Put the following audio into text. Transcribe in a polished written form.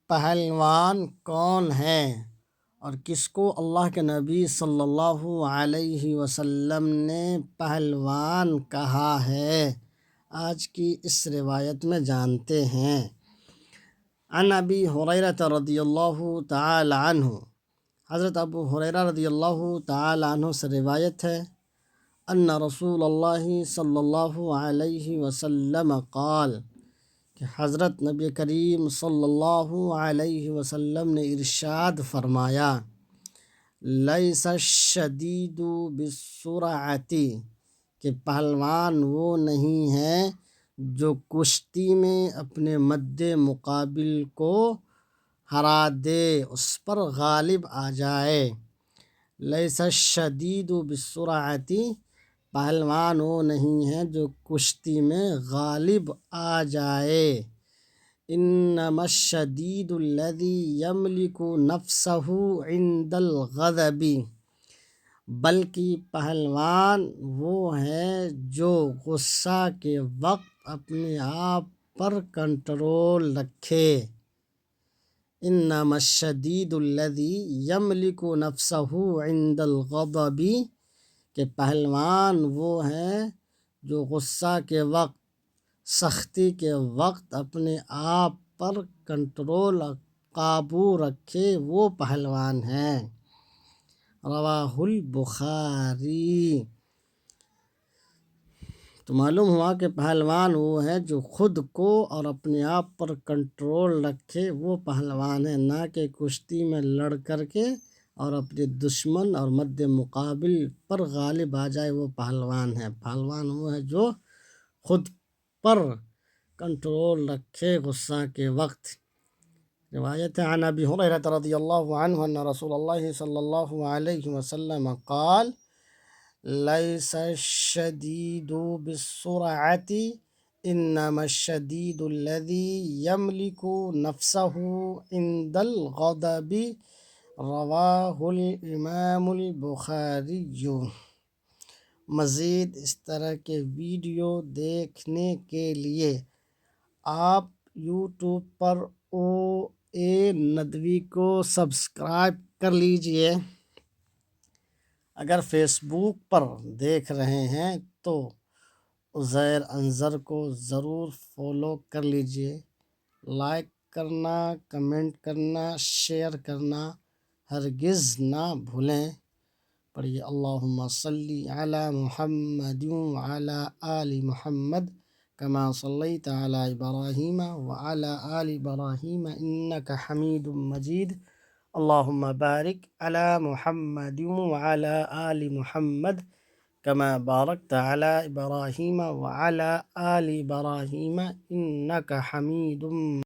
پہلوان کون ہے اور کس کو اللہ کے نبی صلی اللہ علیہ وسلم نے پہلوان کہا ہے، آج کی اس روایت میں جانتے ہیں۔ عن ابی ہریرہ رضی اللہ تعالی عنہ، حضرت ابو ہریرہ رضی اللہ تعالی عنہ سے روایت ہے، ان رسول اللہ صلی اللہ علیہ وسلم قال، کہ حضرت نبی کریم صلی اللہ علیہ وسلم نے ارشاد فرمایا، لیس الشدید بالسرعۃ، کہ پہلوان وہ نہیں ہے جو کشتی میں اپنے مد مقابل کو ہرا دے، اس پر غالب آ جائے۔ لیس الشدید بالسرعۃ، پہلوان وہ نہیں ہے جو کشتی میں غالب آ جائے۔ انما الشدید الذی یملک نفسہ عند الغضب، بلکہ پہلوان وہ ہے جو غصہ کے وقت اپنے آپ پر کنٹرول رکھے۔ انما الشدید الذی یملک نفسہ عند الغضب، کہ پہلوان وہ ہے جو غصہ کے وقت، سختی کے وقت اپنے آپ پر کنٹرول قابو رکھے، وہ پہلوان ہے۔ رواہ البخاری۔ تو معلوم ہوا کہ پہلوان وہ ہے جو خود کو اور اپنے آپ پر کنٹرول رکھے، وہ پہلوان ہے، نہ کہ کشتی میں لڑ کر کے اور اپنے دشمن اور مد مقابل پر غالب آ جائے، وہ پہلوان ہے۔ پہلوان وہ ہے جو خود پر کنٹرول رکھے غصہ کے وقت۔ روایت ہے عن ابی ہریرہ رضی اللہ عنہ ان رسول اللہ صلی اللہ علیہ وسلم قال، لیس الشدید بالسرعۃ انما الشدید الذی یملک نفسہ عند الغضب۔ رواہ الامام البخاری۔ مزید اس طرح کے ویڈیو دیکھنے کے لیے آپ یوٹیوب پر OA ندوی کو سبسکرائب کر لیجئے۔ اگر فیس بک پر دیکھ رہے ہیں تو عزیر انظر کو ضرور فالو کر لیجئے۔ لائک کرنا، کمنٹ کرنا، شیئر کرنا ہرگز نہ بھولیں۔ پڑھیے اللہم صلی علی محمد وعلی آل محمد کما صلیت علی ابراہیم وعلی آل ابراہیم انک حمید مجید۔ اللہم بارک علی محمد وعلی آل محمد کما بارکت علی ابراہیم وعلی آل ابراہیم انک حمید